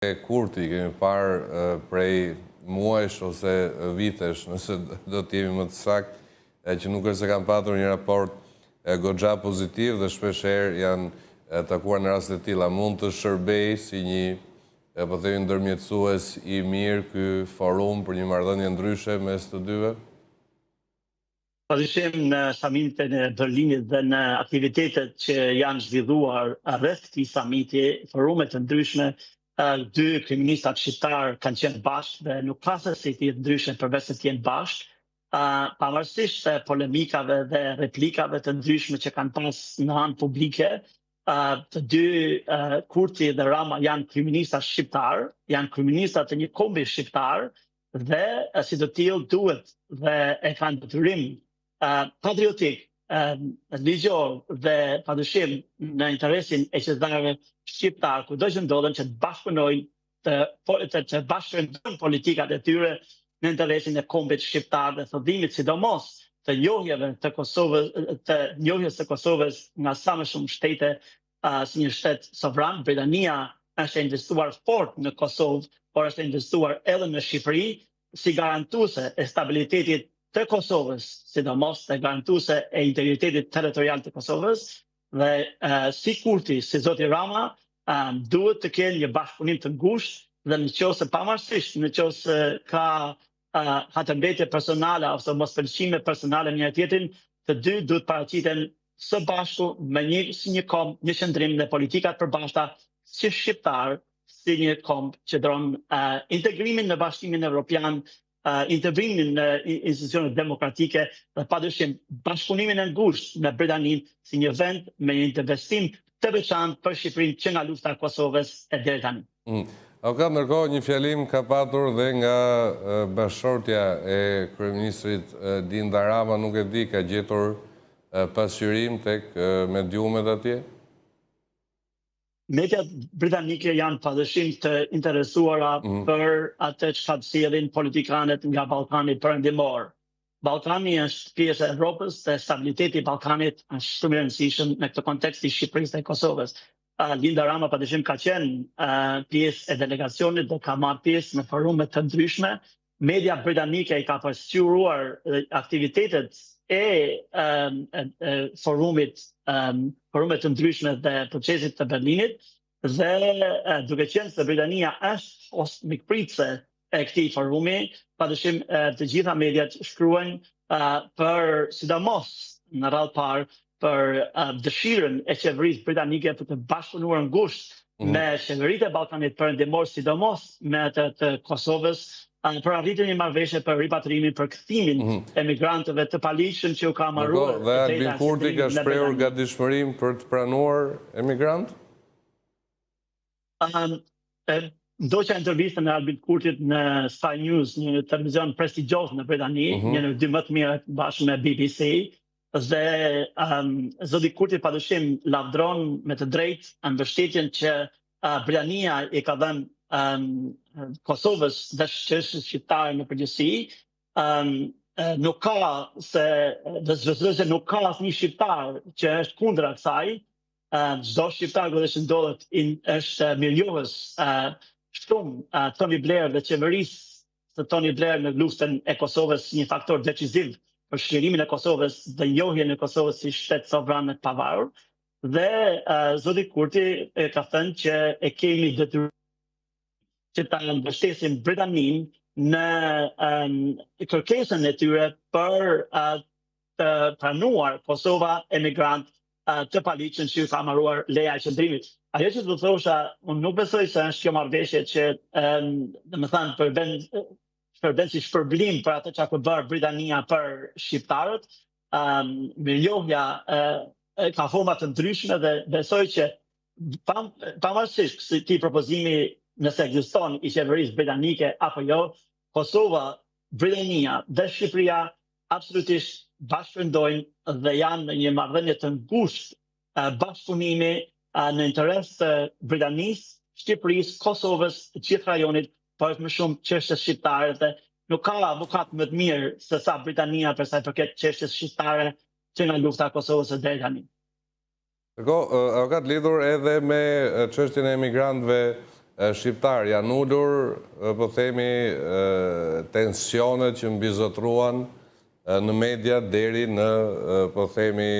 Kurti, kemi parë prej muajsh ose vitesh, nëse do t'jemi më të sakt, që nuk është se kanë patur një raport goxha pozitiv dhe shpesher janë takuar në raste të tilla. Mund të shërbej si një, po themi, ndërmjetësues i mirë ky forum për një marrëdhënie ndryshe mes të dyve? Padyshim në samitin e Berlinit dhe në aktivitetet që janë zhvilluar rreth këtij samiti, forume të ndryshme, dy kryeministat shqiptar kanë qenë bashkë dhe nuk ka se si të jetë ndryshe përveç se të jenë bashkë, pavarësisht polemikave dhe replikave të ndryshme që kanë pas në anë publike. Të dy, Kurti dhe Rama, janë kryeminista shqiptar, janë kryeminista të një kombi shqiptar dhe si të tillë duhet dhe e kanë detyrim patriotik, ligjor dhe padyshim në interesin e qytetarëve shqiptar, kudo që ndodhen, që të bashkëpunojnë, të bashkëndrojnë politikat e tyre në interesin e kombit shqiptar dhe thëdhimit, sidomos të njohjeve të Kosovës, të njohjes së Kosovës nga sa më shumë shtete si një shtet sovran. Britania është investuar fort në Kosovë, por është investuar edhe në Shqipëri si garantuese e stabilitetit të Kosovës, sidomos të garantuese e integritetit territorial të Kosovës, dhe si Kurti, si zoti Rama, duhet të kenë një bashkëpunim të ngushtë dhe nëse pavarësisht nëse ka hatërmbetje personale ose mospëlqime personale njëri tjetrin, të dy duhet paraqiten së bashku me si një komb, një qëndrim dhe politikat përbashkëta si shqiptar, si një komb që dron integrimin në Bashkimin Evropian, integrimin në institucionet demokratike dhe padyshim bashkëpunimin e ngushtë me Britaninë si një vend me një investim të veçantë për Shqipërinë që nga lufta e Kosovës e deri tani. Avokat, ndërkohë një fjalim ka patur dhe nga bashkëshortja e kryeministrit Dinda Rama, nuk e di, ka gjetur pasqyrim tek mediumet atje? Mediat britanike janë padyshim të interesuara për atë që sjellin politikanët nga Ballkani Perëndimor. Ballkani është pjesë e Evropës dhe stabiliteti i Ballkanit është shumë i rëndësishëm në këtë kontekst i Shqipërisë dhe Kosovës. Linda Rama padyshim ka qenë pjesë e delegacionit dhe ka marrë pjesë në forume të ndryshme. Media britanike i ka pasqyruar aktivitetet e forume të ndryshme dhe procesit të Berlinit, dhe duke qenë se Britania është host mikpritëse e këtij forumi, padyshim të gjitha mediat shkruajnë për, sidomos në radhë parë, për dëshirën e qeverisë britanike për të bashkëpunuar ngushtë me qeveritë e Ballkanit Perëndimor, sidomos me atë të Kosovës, për arritjen e një marrëveshje për ripatrimin, për kthimin e migrantëve të paligjshëm që u ka marruar. Dhe Albin Kurti ka shprehur gatishmërim për të pranuar emigrantë? Ndoqja intervistën e Albin Kurtit në Sky News, një televizion prestigjos në Britani, një në dy më të mirë bashkë me BBC, dhe zoti Kurti padyshim lavdron me të drejtë mbështetjen që Britania i ka dhënë Kosovës dhe çështjes shqiptare në përgjithësi. Nuk ka se nuk ka asnjë shqiptar që është kundër kësaj. Çdo shqiptar që ndodhet është mirënjohës shumë Tony Blair dhe qeverisë së Tony Blair në luftën e Kosovës, një faktor decisiv për shkëlqimin e Kosovës dhe njohjen e Kosovës si shtet sovran e pavarur. Dhe zoti Kurti ka thënë që e kemi detyrim që ta mbështesim Britaninë në kërkesën e tyre për të pranuar Kosova emigrant të paligjshëm që ka marruar leja e qëndrimit. Ajo që do të thosha, unë nuk besoj se është kjo marrëveshje që domethënë përben si shpërblim për atë që ka bërë Britania për shqiptarët. Mirënjohja ka forma të ndryshme dhe besoj që pavarësisht se ti propozimi nëse ekziston i qeverisë britanike apo jo, Kosova, Britania dhe Shqipëria absolutisht bashkëndojnë dhe janë në një marrëdhënie të ngushtë bashkëpunimi në interes të Britanisë, Shqipërisë, Kosovës, të gjithë rajonit, por më shumë çështjes shqiptare dhe nuk ka avokat më të mirë se sa Britania për sa i përket çështjes shqiptare që nga lufta e Kosovës së deri tani. Avokat, lidhur edhe me çështjen e emigrantëve shqiptar janë ullur, po themi, tensionet që mbizotruan në media deri në, po themi,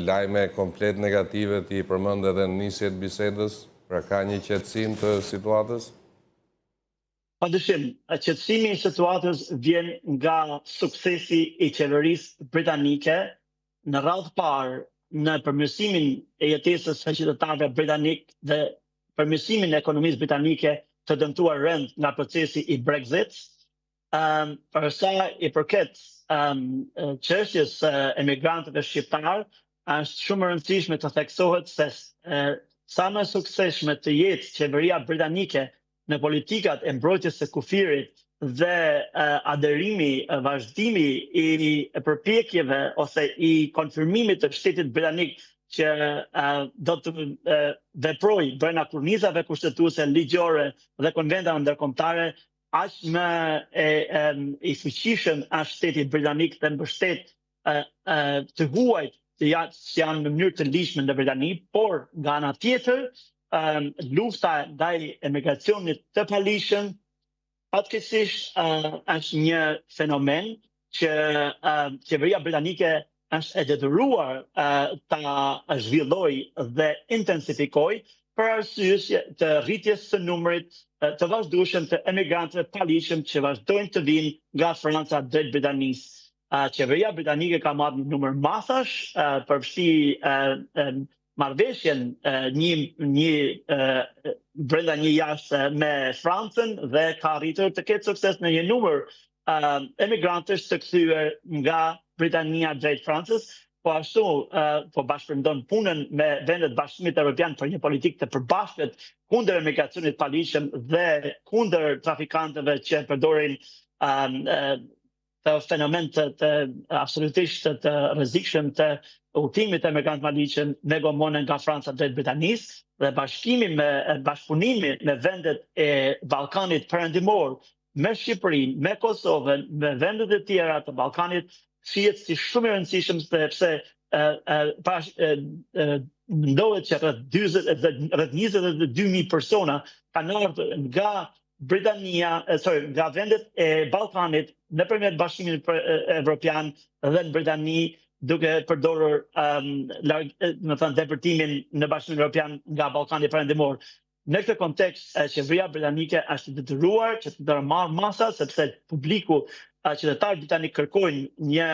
lajme komplet negative që i përmend edhe në nisjet bisedës, pra ka një qetësim të situatës? Padyshim, qetësimi i situatës vjen nga suksesi i qeverisë britanike në radhë parë në përmirësimin e jetesës së qytetarëve britanik dhe përmirësimin e ekonomisë britanike të dëmtuar rënd nga procesi i Brexit. Për sa i përket çështjes së emigrantëve shqiptar, është shumë e rëndësishme të theksohet se sa më suksesshme të jetë qeveria britanike në politikat e mbrojtjes së kufirit dhe aderimi, vazhdimi i përpjekjeve ose i konfirmimit të shtetit britanik që do të veproj brenda kornizave kushtetuese, ligjore dhe konventave ndërkombëtare, aq më i fuqishëm është shteti britanik dhe mbështet të huajt që janë në mënyrë të ligjshme në Britani, por nga ana tjetër lufta ndaj emigracionit të paligjshëm fatkeqësisht është një fenomen që qeveria britanike është e detyruar ta zhvillojë dhe intensifikojë për arsye të rritjes së numrit të vazhdueshëm të emigrantëve paligjshëm që vazhdojnë të vinë nga Franca drejt Britanisë. Qeveria britanike ka marrë një numër masash, përfshi marrëveshjen brenda një jashtë me Francën dhe ka arritur të ketë sukses në një numër emigrantësh të kthyer nga Britania drejt Francës, po ashtu po bashkëndon punën me vendet Bashkimit Evropian për një politikë të përbashkët kundër emigracionit paligjshëm dhe kundër trafikantëve që përdorin të fenomen të absolutisht të rrezikshëm të udhëtimit të emigrant paligjshëm me gomone nga Franca drejt Britanisë dhe bashkëpunimi me vendet e Ballkanit Perëndimor, me Shqipërinë, me Kosovën, me vendet e tjera të Ballkanit, shihet si shumë i rëndësishëm sepse ndohet që rreth 22.000 persona kanë ardhur nga nga vendet e Ballkanit nëpërmjet Bashkimit Evropian dhe në Britani, duke përdorur depërtimin në Bashkimin Evropian nga Ballkani Perëndimor. Në këtë kontekst, qeveria britanike është detyruar që të ndërmarrë masa, sepse publiku, qytetarët britanik kërkojnë një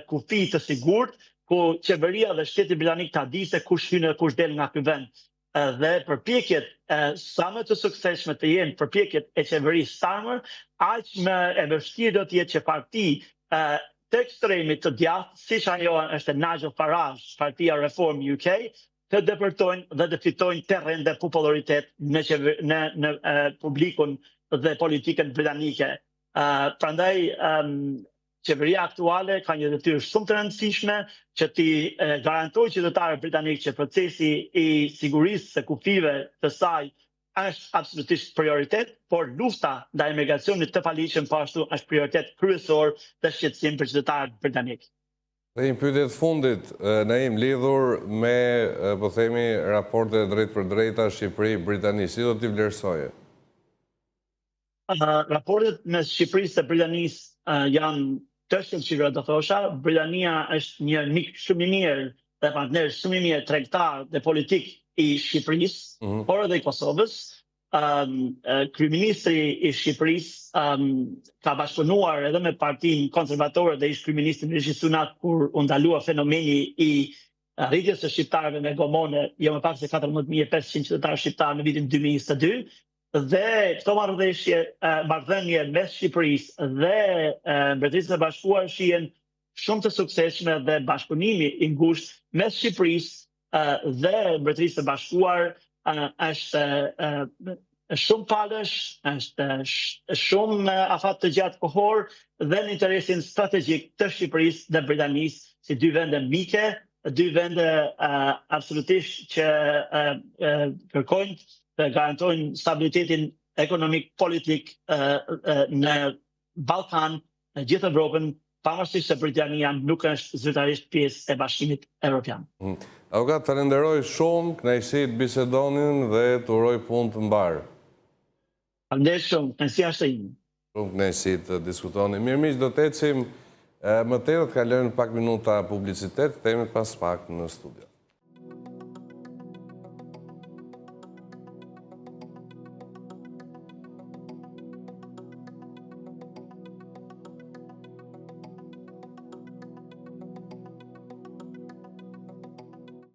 kufi të sigurt, ku qeveria dhe shteti britanik ta di se kush hyn dhe kush del nga ky vend. Dhe përpjekjet sa më të suksesshme të jenë përpjekjet e qeverisë Starmer, aq më e vështirë do të jetë që parti të ekstremit të djathtë, siç ajo është Nigel Farage, Partia Reform UK, të depërtojnë dhe të fitojnë terren dhe popularitet në publikun dhe politikën britanike. Prandaj qeveria aktuale ka një detyrë shumë të rëndësishme që t'i garantojë qytetarëve britanikë që procesi i sigurisë së kufive të saj është absolutisht prioritet, por lufta ndaj emigracionit të paligjshëm po ashtu është prioritet kryesor dhe shqetësim për qytetarët britanik. Dhe një pyetje të fundit, Naim, lidhur me, po themi, raporte drejt për drejta Shqipëri-Britani, si do t'i vlerësoje? Raportet mes Shqipërisë dhe Britanisë janë të shkëlqyer, do thosha. Britania është një mik shumë i mirë dhe partner shumë i mirë tregtar dhe politik i Shqipërisë, por edhe i Kosovës. Kryeministri i Shqipërisë ka bashkëpunuar edhe me Partinë Konservatore dhe ish kryeministri Rishi Sunak kur u ndalua fenomeni i rritjes së shqiptarëve me gomone, jo më pak se 14.500 qytetarë shqiptarë në vitin 2022. Dhe këto marrëdhënie mes Shqipërisë dhe Mbretërisë së Bashkuar shihen shumë të suksesshme dhe bashkëpunimi i ngushtë mes Shqipërisë dhe Mbretërisë së Bashkuar është shumë palësh, është shumë afat të gjatë kohor dhe në interesin strategjik të Shqipërisë dhe Britanisë, si dy vende mike, dy vende absolutisht që kërkojnë të garantojnë stabilitetin ekonomik, politik në Ballkan, në gjithë Evropën, pavarësisht se Britania nuk është zyrtarisht pjesë e Bashkimit Evropian. Avokat, falenderoj shumë, kënaqësi të bisedonin dhe të uroj punë të mbarë. Faleminderit shumë, kënaqësia është ime. Shumë kënaqësi të diskutoni. Mirë miq, do të ecim më tepër, të kalojmë pak minuta publicitet, kthehemi pas pak në studio.